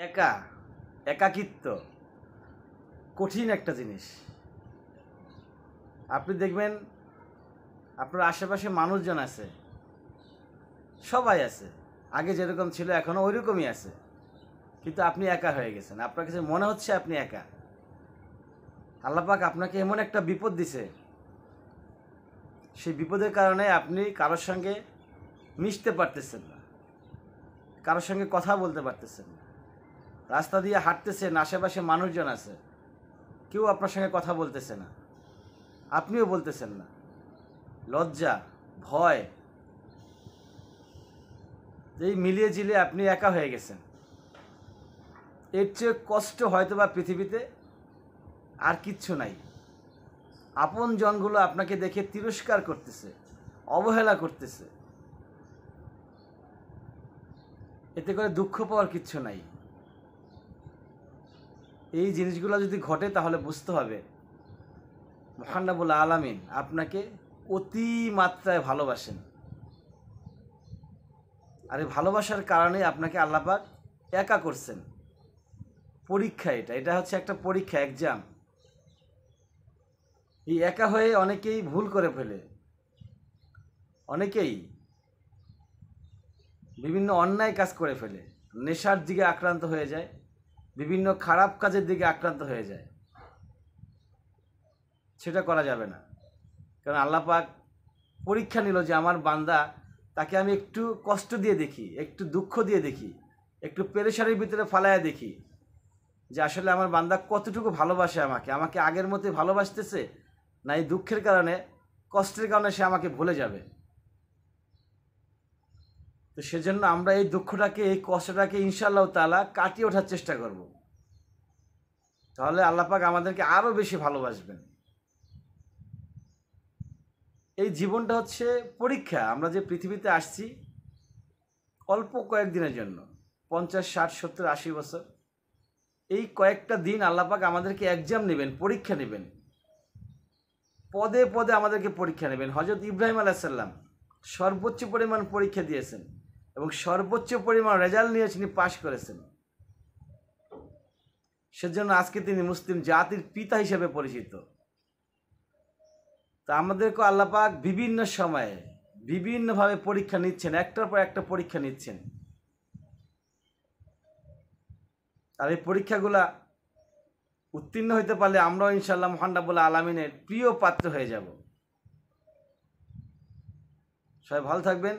একা একাকিত্ব কঠিন একটা জিনিস। আপনি দেখবেন আপনার আশেপাশে মানুষজন আছে, সবাই আছে, আগে যেরকম ছিল এখনও ওই রকমই আছে, কিন্তু আপনি একা হয়ে গেছেন। আপনার কাছে মনে হচ্ছে আপনি একা। আল্লাহ পাক আপনাকে এমন একটা বিপদ দিছে, সেই বিপদের কারণে আপনি কারোর সঙ্গে মিশতে পারতেছেন না, কারোর সঙ্গে কথা বলতে পারতেছেন না। রাস্তা দিয়ে হাঁটতেছেন, আশেপাশে মানুষজন আছে, কেউ আপনার সঙ্গে কথা বলতেছে না, আপনিও বলতেছেন না। লজ্জা, ভয়, এই মিলিয়ে ঝিলিয়ে আপনি একা হয়ে গেছেন। এর চেয়ে কষ্ট হয়তো বা পৃথিবীতে আর কিচ্ছু নাই। আপন জনগুলো আপনাকে দেখে তিরস্কার করতেছে, অবহেলা করতেছে, এতে করে দুঃখ পাওয়ার কিচ্ছু নাই। এই জিনিসগুলো যদি ঘটে তাহলে বুঝতে হবে মহান রব্বুল আলামিন আপনাকে অতি মাত্রায় ভালোবাসেন। আর এই ভালোবাসার কারণে আপনাকে আল্লাহ পাক একা করছেন। পরীক্ষা, এটা হচ্ছে একটা পরীক্ষা, এক্সাম। এই একা হয়ে অনেকেই ভুল করে ফেলে, অনেকেই বিভিন্ন অন্যায় কাজ করে ফেলে, নেশার দিকে আক্রান্ত হয়ে যায়, বিভিন্ন খারাপ কাজের দিকে আক্রান্ত হয়ে যায়। সেটা করা যাবে না, কারণ আল্লাহ পাক পরীক্ষা নিল যে আমার বান্দা, তাকে আমি একটু কষ্ট দিয়ে দেখি, একটু দুঃখ দিয়ে দেখি, একটু পেরেশানির ভিতরে ফালায়া দেখি যে আসলে আমার বান্দা কতটুকু ভালোবাসে আমাকে, আমাকে আগের মতোই ভালোবাসতেছে, না এই দুঃখের কারণে, কষ্টের কারণে সে আমাকে ভুলে যাবে। তো সেজন্য আমরা এই দুঃখটাকে, এই কষ্টটাকে ইনশাআল্লাহ তাআলা কাটিয়ে ওঠার চেষ্টা করব। তাহলে আল্লাহ পাক আমাদেরকে আরও বেশি ভালোবাসবেন। এই জীবনটা হচ্ছে পরীক্ষা। আমরা যে পৃথিবীতে আসছি অল্প কয়েকদিনের জন্য, 50, 60, 70, 80 বছর, এই কয়েকটা দিন আল্লাহ পাক আমাদেরকে এক্সাম নেবেন, পরীক্ষা নেবেন, পদে পদে আমাদেরকে পরীক্ষা নেবেন। হযরত ইব্রাহিম আলাইহিস সালাম সর্বোচ্চ পরিমাণ পরীক্ষা দিয়েছেন এবং সর্বোচ্চ পরিমাণ রেজাল্ট নিয়ে তিনি পাশ করেছেন। সেজন্য আজকে তিনি মুসলিম জাতির পিতা হিসেবে পরিচিত। তা আমাদেরকে আল্লাহ পাক বিভিন্ন সময়ে বিভিন্নভাবে পরীক্ষা নিচ্ছেন, একটার পর একটা পরীক্ষা নিচ্ছেন। আর এই পরীক্ষাগুলা উত্তীর্ণ হইতে পারলে আমরাও ইনশাআল্লাহ মহান রব্বুল আলামিনের প্রিয় পাত্র হয়ে যাব। সবাই ভালো থাকবেন।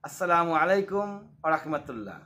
আসসালামু আলাইকুম ওয়া রাহমাতুল্লাহ।